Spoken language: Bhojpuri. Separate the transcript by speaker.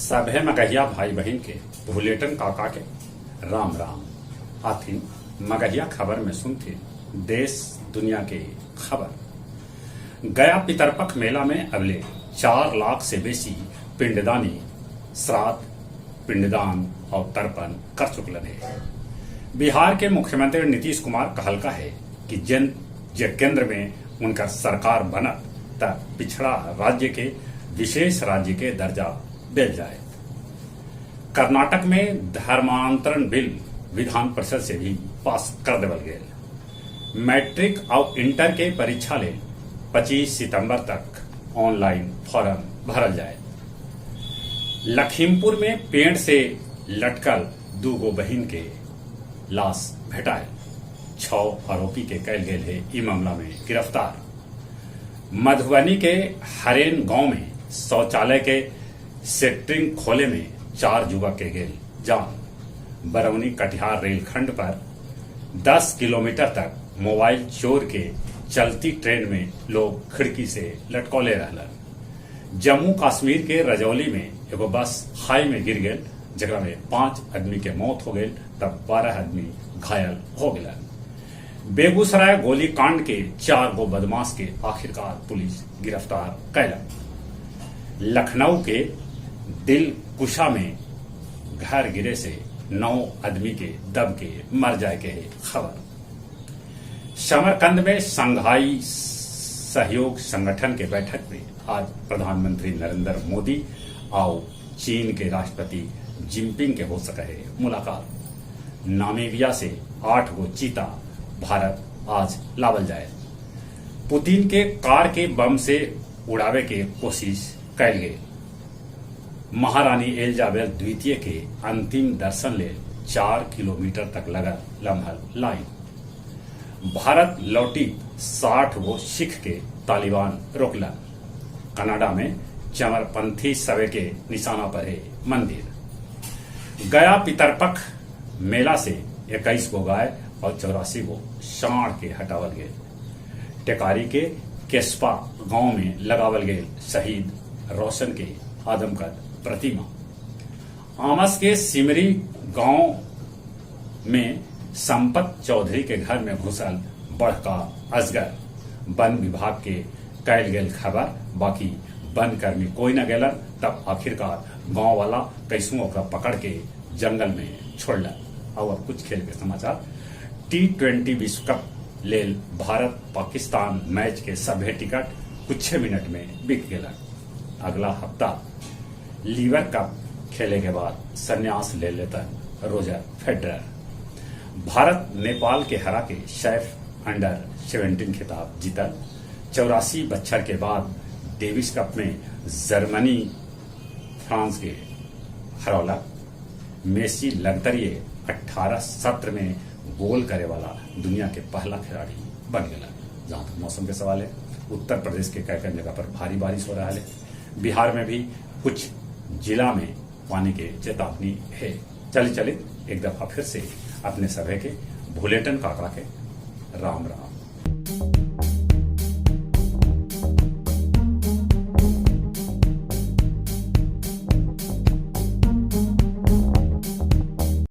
Speaker 1: सभे मगहिया भाई बहन के भूलेटन काका के राम राम। आथिन मगहिया खबर में सुनते देश दुनिया के खबर। गया पितरपक्ष मेला में अगले 4 लाख से बेसी पिंडदानी श्राद्ध पिंडदान और तर्पण कर चुकलन है। बिहार के मुख्यमंत्री नीतीश कुमार कहलका है कि जे केंद्र में उनका सरकार बनत तब पिछड़ा राज्य के विशेष राज्य के दर्जा दिल जाए। कर्नाटक में धर्मांतरण बिल विधान परिषद से भी पास कर देवल गए। मैट्रिक और इंटर के परीक्षा ले 25 सितंबर तक ऑनलाइन फॉर्म भरल जाए। लखीमपुर में पेड़ से लटकल 2 बहिन के लाश भेटाए। 6 आरोपी के कैल गेल है ई मामला में गिरफ्तार। मधुबनी के हरेन गांव में शौचालय के सेट्रिंग खोले में 4 युवक के गेल जान। बरौनी कटिहार रेलखंड पर 10 किलोमीटर तक मोबाइल चोर के चलती ट्रेन में लोग खिड़की से लटकौले रहलन। जम्मू कश्मीर के रजौली में एगो बस खाई में गिर गेल, जगह में 5 आदमी के मौत हो गई तब 12 आदमी घायल हो गए। बेगूसराय गोली कांड के 4 गो बदमाश के आखिरकार पुलिस गिरफ्तार कैलक। लखनऊ के दिलकुशा में घर गिरे से 9 आदमी के दब के मर जाए के खबर। समरकंद में शंघाई सहयोग संगठन के बैठक में आज प्रधानमंत्री नरेंद्र मोदी और चीन के राष्ट्रपति जिनपिंग के हो सके है मुलाकात। नामीबिया से 8 गो चीता भारत आज लावल जाए। पुतिन के कार के बम से उड़ावे के कोशिश कैल गई। महारानी एलिजाबेथ द्वितीय के अंतिम दर्शन ले 4 किलोमीटर तक लगा लम्हल लाइन। भारत लौटी 60 गो सिख के तालिबान रोकला। कनाडा में चमरपंथी सवे के निशाना पर है मंदिर। गया पितरपक्ष मेला से 21 गो गाय और 84 गो सांड के हटावल गए। टेकारी के केस्पा गांव में लगावल गए शहीद रोशन के आदमकद प्रतिमा। आमस के सिमरी गांव में संपत चौधरी के घर में घुसल बड़का अजगर। वन विभाग के कैल गेल खबर, बाकी वन कर्मी कोई न गेलन तब आखिरकार गांव वाला कैसों ओकरा पकड़ के जंगल में छोड़लन। और कुछ खेल के समाचार। T20 विश्व कप लेल भारत पाकिस्तान मैच के सभे टिकट कुछ मिनट में बिक गए। अगला हफ्ता लीवर कप खेले के बाद संन्यास ले लेता रोजर फेडरर। भारत नेपाल के हरा के सैफ अंडर 17 खिताब जीतल। 84 बछर के बाद डेविस कप में जर्मनी फ्रांस के हरौलक। मेसी लगतरिये 18 सत्र में गोल करे वाला दुनिया के पहला खिलाड़ी बन गया। जहां तक मौसम के सवाल है, उत्तर प्रदेश के कई कई जगह पर भारी बारिश हो रहा है। बिहार में भी कुछ जिला में पानी के चेतावनी है। चलिए एक दफा फिर से अपने सभे के भूलेटन काका के राम राम।